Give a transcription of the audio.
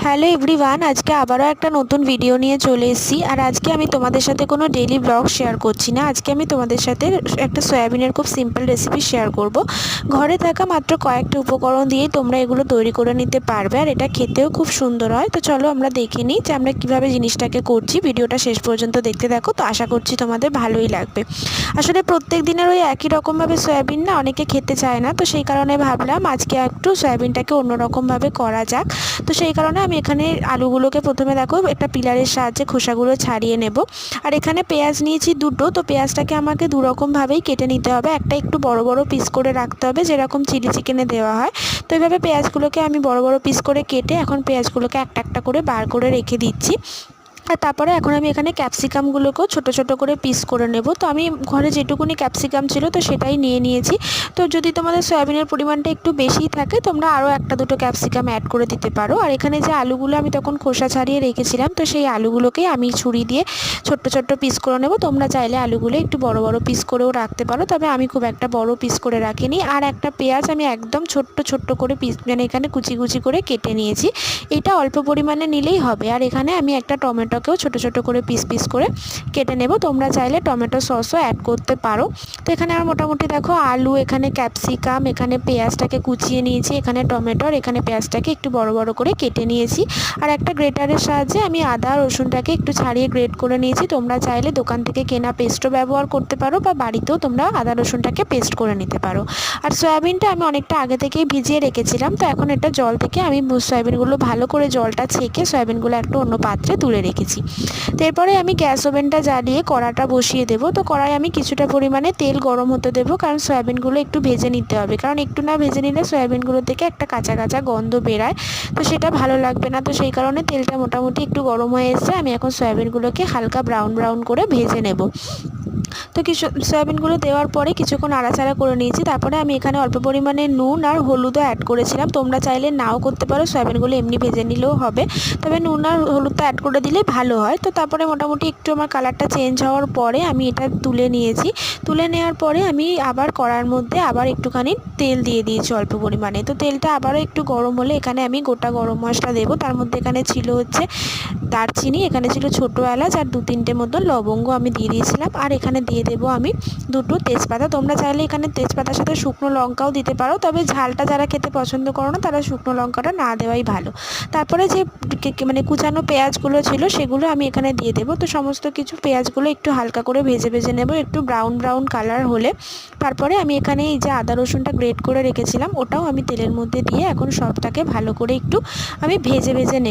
Hello everyone, আজকে আবারও একটা নতুন ভিডিও নিয়ে চলে এসেছি। আর আজকে আমি তোমাদের সাথে কোনো ডেইলি ব্লগ শেয়ার করছি না। আজকে আমি তোমাদের সাথে একটা সয়াবিনের খুব সিম্পল রেসিপি শেয়ার করব। ঘরে থাকা মাত্র কয়েকটা উপকরণ দিয়ে তোমরা এগুলো তৈরি করে নিতে পারবে, আর এটা খেতেও খুব সুন্দর হয়। তো চলো আমরা দেখে নিই যে আমরা কীভাবে জিনিসটাকে করছি। ভিডিওটা শেষ পর্যন্ত দেখতে থাকো, তো আশা করছি তোমাদের ভালোই লাগবে। আসলে প্রত্যেক দিনের ওই একই রকমভাবে সয়াবিন না অনেকে খেতে চায় না, তো সেই কারণে ভাবলাম আজকে একটু সয়াবিনটাকে অন্যরকমভাবে করা যাক। তো সেই কারণে আমি এখানে আলুগুলোকে প্রথমে দেখো একটা পিলারের সাহায্যে খোসাগুলো ছাড়িয়ে নেব। আর এখানে পেঁয়াজ নিয়েছি দুটো, তো পেঁয়াজটাকে আমাকে দুরকমভাবেই কেটে নিতে হবে। একটা একটু বড় বড় পিস করে রাখতে হবে, যেরকম চিলি চিকেনে দেওয়া হয়। তো এইভাবে পেঁয়াজগুলোকে আমি বড় বড় পিস করে কেটে এখন পেঁয়াজগুলোকে একটা একটা করে বার করে রেখে দিচ্ছি। আর তারপরে এখন আমি এখানে ক্যাপসিকামগুলোকেও ছোট ছোট করে পিস করে নেব। তো আমি ঘরে যেটুকুনি ক্যাপসিকাম ছিল তো সেটাই নিয়ে নিয়েছি। তো যদি তোমাদের সয়াবিনের পরিমাণটা একটু বেশিই থাকে তোমরা আরও একটা দুটো ক্যাপসিকাম অ্যাড করে দিতে পারো। আর এখানে যে আলুগুলো আমি তখন খোসা ছাড়িয়ে রেখেছিলাম, তো সেই আলুগুলোকেই আমি ছুরি দিয়ে ছোট্ট ছোট্ট পিস করে নেব। তোমরা চাইলে আলুগুলো একটু বড় বড় পিস করেও রাখতে পারো, তবে আমি খুব একটা বড় পিস করে রাখিনি। আর একটা পেঁয়াজ আমি একদম ছোট্ট ছোট্ট করে পিস এখানে কুচি কুচি করে কেটে নিয়েছি। এটা অল্প পরিমাণে নিলেই হবে। আর এখানে আমি একটা টমেটোকেও ছোট ছোট করে পিস পিস করে কেটে নেব। তোমরা চাইলে টমেটো সসও অ্যাড করতে পারো। তো এখানে আমার মোটামুটি দেখো আলু, এখানে ক্যাপসিকাম, এখানে পেঁয়াজটাকে কুচিয়ে নিয়েছি, এখানে টমেটোর, এখানে পেঁয়াজটাকে একটু বড় বড় করে কেটে নিয়েছি। আর একটা গ্রেটারের সাহায্যে আমি আদা রসুনটাকে একটু ছাড়িয়ে গ্রেট করে নিয়েছি। তোমরা চাইলে দোকান থেকে কেনা পেস্টও ব্যবহার করতে পারো, বা বাড়িতেও তোমরা আদা রসুনটাকে পেস্ট করে নিতে পারো। আর সয়াবিনটা আমি অনেকটা আগে থেকেই ভিজিয়ে রেখেছিলাম, তো এখন এটা জল থেকে আমি সয়াবিনগুলো ভালো করে জলটা ছেঁকে সয়াবিনগুলো একটা অন্য পাত্রে তুলে রেখেছি। তো এরপরে আমি গ্যাস ওভেনটা জ্বালিয়ে কড়াটা বসিয়ে দেবো। তো কড়াই আমি কিছুটা পরিমাণে তেল গরম হতে দেবো, কারণ সয়াবিনগুলো একটু ভেজে নিতে হবে। কারণ একটু না ভেজে নিলে সয়াবিনগুলো থেকে একটা কাঁচা কাঁচা গন্ধ বেরায়, তো সেটা ভালো লাগবে না। তো সেই কারণে তেলটা মোটামুটি একটু গরম হয়ে এসেছে, আমি এখন সয়াবিনগুলোকে হালকা ব্রাউন ব্রাউন করে ভেজে নেব। তো কিছু সয়াবিনগুলো দেওয়ার পরে কিছুক্ষণ নাড়াচাড়া করে নিয়েছি। তারপরে আমি এখানে অল্প পরিমাণে নুন আর হলুদও অ্যাড করেছিলাম। তোমরা চাইলে নাও করতে পারো, সয়াবিনগুলো এমনি ভেজে নিলেও হবে, তবে নুন আর হলুদটা অ্যাড করে দিলে ভালো হয়। তো তারপরে মোটামুটি একটু আমার কালারটা চেঞ্জ হওয়ার পরে আমি এটা তুলে নিয়েছি। তুলে নেওয়ার পরে আমি আবার কড়ার মধ্যে আবার একটুখানি তেল দিয়ে দিয়েছি অল্প পরিমাণে। তো তেলটা আবারও একটু গরম হলে এখানে আমি গোটা গরম মশলা দেবো। তার মধ্যে এখানে ছিল হচ্ছে দারচিনি, এখানে ছিল ছোটো এলাচ আর দু তিনটে মতো লবঙ্গ আমি দিয়ে দিয়েছিলাম। আর এখানে দিয়ে দেবো আমি দুটো তেজপাতা। তোমরা চাইলে এখানে তেজপাতার সাথে শুকনো লঙ্কাও দিতে পারো, তবে ঝালটা যারা খেতে পছন্দ করো না তারা শুকনো লঙ্কাটা না দেওয়াই ভালো। তারপরে যে কুচানো পেঁয়াজগুলো ছিল সেগুলো আমি এখানে দিয়ে দেবো। তো সমস্ত কিছু পেঁয়াজগুলো একটু হালকা করে ভেজে ভেজে নেব, একটু ব্রাউন ব্রাউন কালার হলে তারপরে আমি এখানে এই যে আদা রসুনটা গ্রেট করে রেখেছিলাম ওটাও আমি তেলের মধ্যে দিয়ে এখন সবটাকে ভালো করে একটু আমি ভেজে ভেজে নেব।